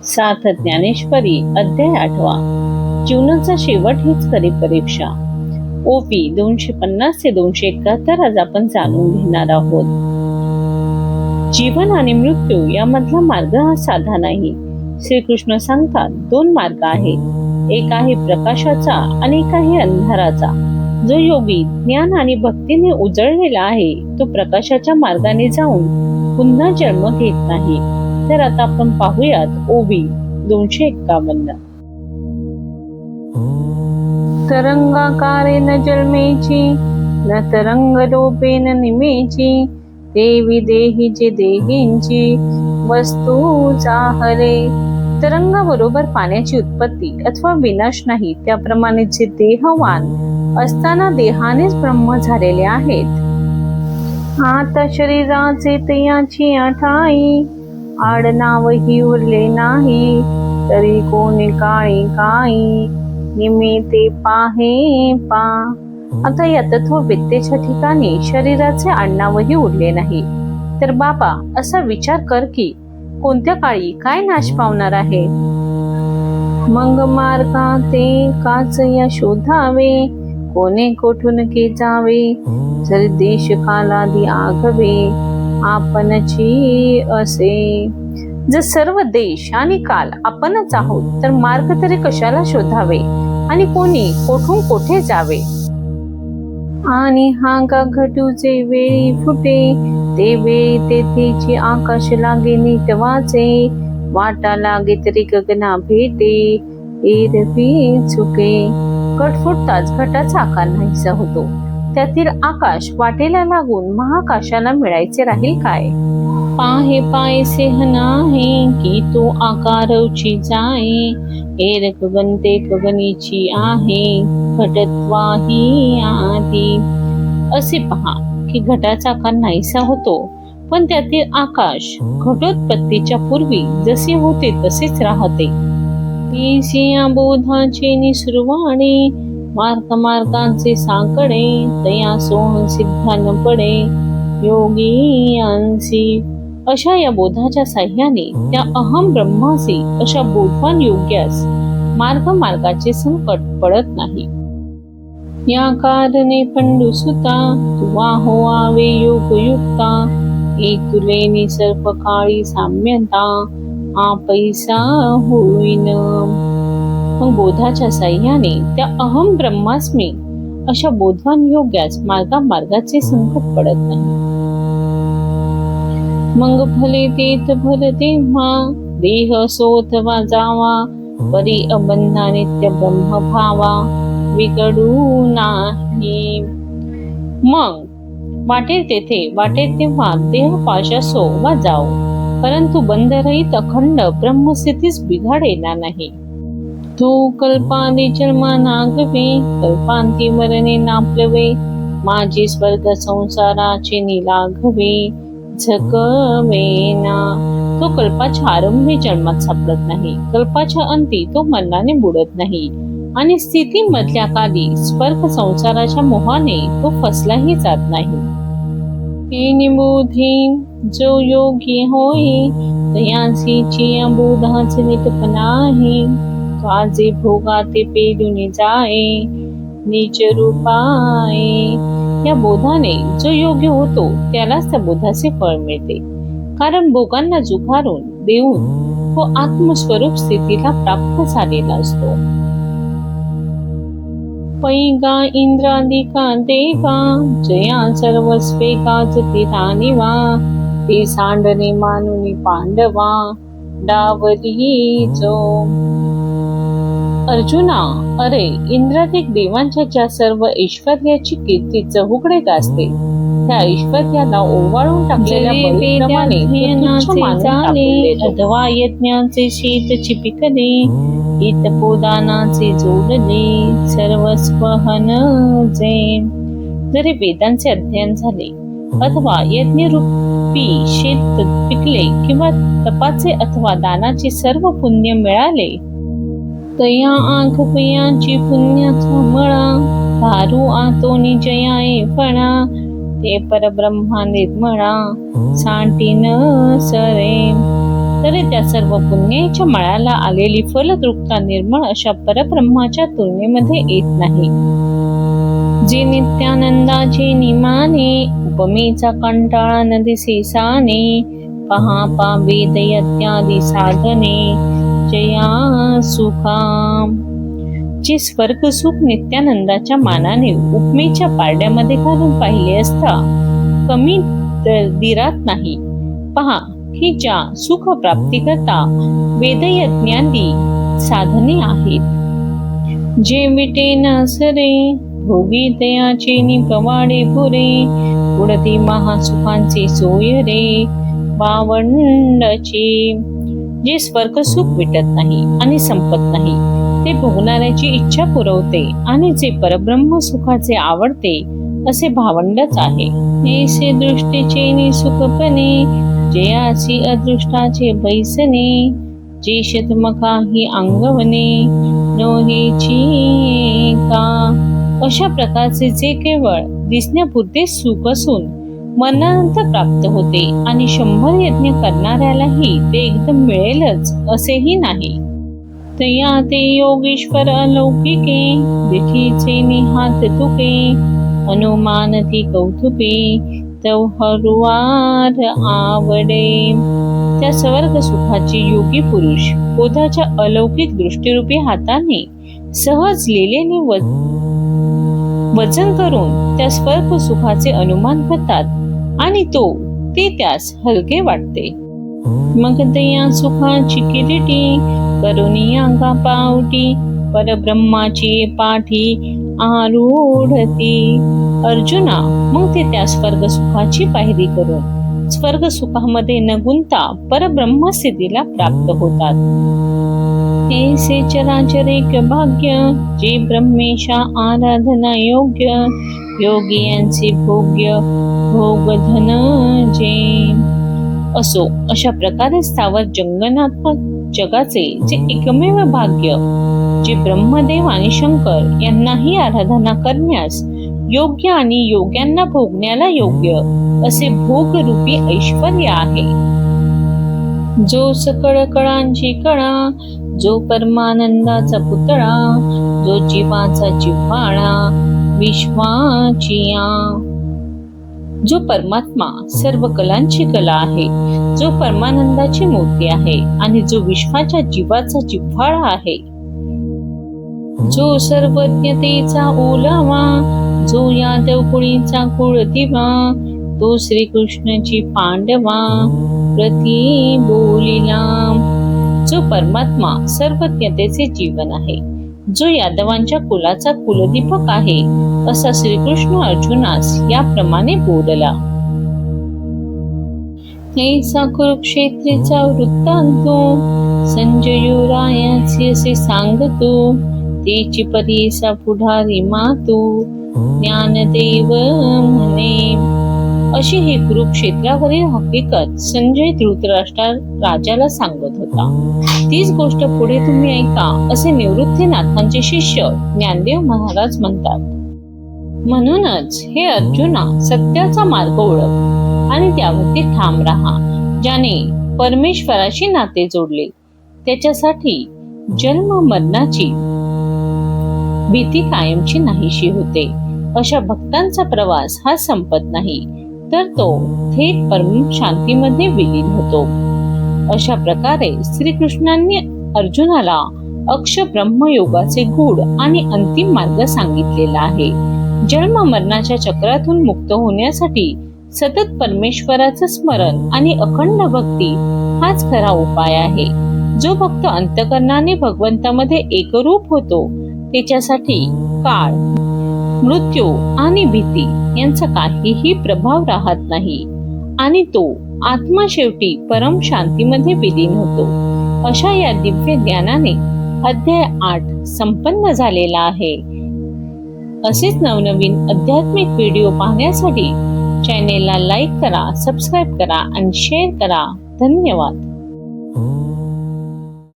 साथ ज्ञानेश्वरी अध्याय 8. जीवनाचा शेवट हीच खरी परीक्षा. ओपी 250 ते 271 आज आपण जाणून घेणार आहोत. जीवन आणि मृत्यू यामधला मार्ग हा साधा नाही. श्रीकृष्ण सांगतात 2 मार्ग आहेत, एक आहे प्रकाशाचा आणि एक आहे अंधाराचा. जो योगी ज्ञान आणि भक्तीने उजळलेला आहे तो प्रकाशाच्या मार्गाने जाऊन पुन्हा जन्म घेत नाही. तर आता आपण पाहूयात ओवी 251. तरंगाकारेण जन्मेची न तरंग रूपेण निमेची, देवी देही जे देहींची वस्तू जाहरे. तरंगाबरोबर पाण्याची उत्पत्ती अथवा विनाश नाही, त्याप्रमाणे जे देहवान असताना देहानेच ब्रह्म झालेले आहेत. आता शरीराचे तयाची आठाई, आडनावही उरले नाही, तरी कोणी काळी काळी निमिते पाहे पा. आता या तत्ववेत्तेच्या ठिकाणी शरीराचे आडनावही उरले नाही, तर बाबा असा विचार कर की कोणत्या काळी काय नाश पावणार आहे. मग मार्गा ते काच या शोधावे, कोणे कोठून के जावे, जर देश कालादी आघवे आपणची असे. जर सर्व देश आणि काल आपणच आहोत तर मार्ग तरी कशाला शोधावे आणि कोणी कोठून कोठे जावे. आणि हांगा घटू जे वेळी फुटे, ते वेळी तेथेची आकाश लागे नीट वाचे, वाटा लागे तरी गगना भेटे, एरवी चुके. घट फुटताच घटाचा आकार नाहीसा होतो, त्यातील आकाश वाटेला लागून महाकाशाला मिळायचे राहील काय. पाहे पायसे नाही की तो आकारवची जाये, एर गगनते गगनीची आहे घटत्वाही आधी. असे पहा की घटाचा आकार नाहीसा होतो, पण त्यातील आकाश घटोत्पत्तीच्या पूर्वी जसे होते तसेच राहते. या बोधाचे निसुरवाणे, मार्ग मार्गांचे साकडे, तया सोहन सिद्धान पडे योगी यांसी. अशा या बोधाच्या साह्याने त्या अहम ब्रह्मासी अशा बोधवान योग्यास मार्ग मार्गाचे संकट पडत नाही. या कारणे पंडुसुता तुवा होवावे योगयुक्ता, तुले निसर्प काळी साम्यता पैसा होईन. मग बोधाच्या साह्याने त्या अहम ब्रह्मास्मी अशा बोधवान योग्यास मार्गाचे संकट पडत नाही. मग भले तेथ भल तेव्हा, देह सोथवा जावा, परी अबंधा नित्य ब्रह्म भावा विकडू नाही. मग वाटेल तेथे वाटेल तेव्हा देह पाश असो वा जाओ, परंतु बंधरहित अखंड ब्रह्मस्थितीस बिघाड येणार नाही. तो कल्पांती जन्मा नागवे, कल्पांती मरणे नापलवे, माझी स्वर्ग संसाराचे निलाघवे झकवेना. तो कल्पाच्या आरंभी जन्मात सापडत नाही, कल्पाच्या अंती तो मरणाने बुडत नाही, आणि स्थिती मधल्या काली स्वर्ग संसाराच्या मोहाने तो फसलाही जात नाही. हे निबोधी जो योगी होई, तयासीची बोधाचे निटपणा आहे, काजे भोगा ते पेलून जाये नीच रूपाये. या बोधाने जो योग्य होतो त्यालाच त्या बोधाचे फळ मिळते, कारण भोगांना जुगारून देऊन तो आत्मस्वरूप स्थितीला प्राप्त झालेला असतो. पैगा इंद्रादिका देवा, जया सर्वस्वे गाजती राणीवा, ते सांडणे मानुनी पांडवा डावली जो. अर्जुना, अरे इंद्रादिक देवांच्या ज्या सर्व ऐश्वर्याची कीर्ती चहूकडे गाजते, त्या ऐश्वर्याला ओवाळून टाकलेल्या बळीप्रमाणे अथवा यज्ञाचे शीत चिपिकले, हितपोदानाचे जोडले सर्वस्व हनजे. जरी वेदांचे अध्ययन झाले अथवा यज्ञरूपी शीत पिकले किंवा तपाचे अथवा दानाचे सर्व पुण्य मिळाले, तया आंखपयांची पुण्याचा मळा, धारू आतोनी जयाये फळा, ते परब्रह्मा निर्मळा सांटी न सरे. तरी त्या सर्व पुण्याच्या मळाला आलेली फलद्रुपता निर्मळ अशा परब्रह्माच्या तुलनेमध्ये येत नाही. जे नित्यानंदाचे निमाने उपमेचा कंटाळा न दिसे साने, पहा पा वेद यत्यादी साधने जया सुखा. जे स्वर्ग सुख नित्यानंदाच्या मानाने उपमेच्या पारड्यामध्ये घालून पाहिले असता कमी दिरात नाही. पहा की ज्या सुख प्राप्ती करता वेदयज्ञांनी साधने आहेत. जे विटे नसरे भोगी तयाचे निपवाडे पुरे, उडती महासुखांचे सोय रे बावंडचे. जे स्वर्ग सुख विटत नाही आणि संपत नाही, ते भोगणाऱ्याची इच्छा पुरवते आणि जे परब्रह्म सुखाचे आवडते असे भावंडच आहे. ऐसे दृष्टीचे निसुखपणे जयासी अदृष्टाचे बैसने, जे शतम काही अंगवने नोहेची का. अशा प्रकारचे जे केवळ दिसण्यापुरते सुख असून मरणानंतर प्राप्त होते आणि 100 यज्ञ करणाऱ्यालाही ते एकदम मिळेलच असेही नाही. तया ते योगीश्वर अलौकिके देखीचे निहात तुके, अनुमान ती कौतुके तवहरुवार आवडे. त्या स्वर्ग सुखाची योगी पुरुष बोधाच्या अलौकिक दृष्टीरूपी हाताने सहज लिहिलेले वचन करून त्या स्वर्ग सुखाचे अनुमान करतात आणि ते त्यास हलके वाटते. मग तया सुखाची किरीटी करुणी अंगा पावटी, परब्रह्माची पाठी आरूढती. अर्जुना, मग ते त्या स्वर्ग सुखाची पायरी करून स्वर्ग सुखामध्ये न गुंता परब्रह्म स्थितीला प्राप्त होतात. ऐसे चराचरिक भाग्य जे ब्रह्मेशा आराधना योग्य, योगियांचे भोग्य भोगधन जे. असो अशा प्रकारे स्थावर जंगनात्मक जगाचे जे एकमेव भाग्य, जे ब्रह्मदेव आणि शंकर यांनाही आराधना करण्यास योग्य आणि योग्यांना भोगण्याला योग्य असे भोगरूपी ऐश्वर्य आहे. जो सकळ कळांची कळा, जो परमानंदाचा पुतळा, जो जीवाचा जिव्हाळा विश्वाचिया. जो परमात्मा सर्व कलांची कला आहे, जो परमानंदाची मूर्ती आहे आणि जो विश्वाच्या जीवाचा जिव्हाळा आहे. जो सर्वज्ञतेचा ओलावा, जो यादव कुळीचा कुळदिवा, तो श्रीकृष्णाची पांडवा प्रति बोलिला. जो परमात्मा सर्वज्ञतेचे जीवन आहे, जो यादवांच्या कुलाचा कुलदीपक आहे असा श्रीकृष्ण अर्जुनास याप्रमाणे बोलला. ऐसा कुरुक्षेत्रीचा वृत्तांतो संजयोरायाचे असे सांगतो, तेची परीसा पुढारी मातू ज्ञानदेव म्हणे. अशी ही कुरुक्षेत्रावरील हकीकत संजय धृतराष्ट्र राजाला सांगत होता. तीच गोष्ट पुढे तुम्ही ऐका असे निवृत्तीनाथांचे शिष्य ज्ञानदेव महाराज म्हणतात. म्हणूनच हे अर्जुना, सत्याचा मार्ग ओळख आणि त्यावरती ठाम राहा. ज्याने परमेश्वराशी नाते जोडले त्याच्यासाठी जन्म मरणाची भीती कायमची नाहीशी होते. अशा भक्तांचा प्रवास हा संपत नाही, तर तो थेट परम शांतीमध्ये विलीन होतो. अशा प्रकारे श्रीकृष्णांनी अर्जुनाला अक्ष ब्रह्मयोगाचे गूढ आणि अंतिम मार्ग सांगितलेला आहे. जन्म मरणाच्या चक्रातून मुक्त होण्यासाठी सतत परमेश्वराचं स्मरण आणि अखंड भक्ती हाच खरा उपाय आहे. जो भक्त अंतकरणाने भगवंतामध्ये एकरूप होतो त्याच्यासाठी काळ, मृत्यू आणि भीती यांचा काहीही प्रभाव राहत नाही आणि तो आत्मा शेवटी परम शांतीमध्ये विलीन होतो. अशा या दिव्य ज्ञानाने अध्याय 8 संपन्न झालेला आहे. असेच नवनवीन आध्यात्मिक व्हिडिओ पाहण्यासाठी चॅनेलला लाईक करा, सबस्क्राईब करा आणि शेअर करा. धन्यवाद.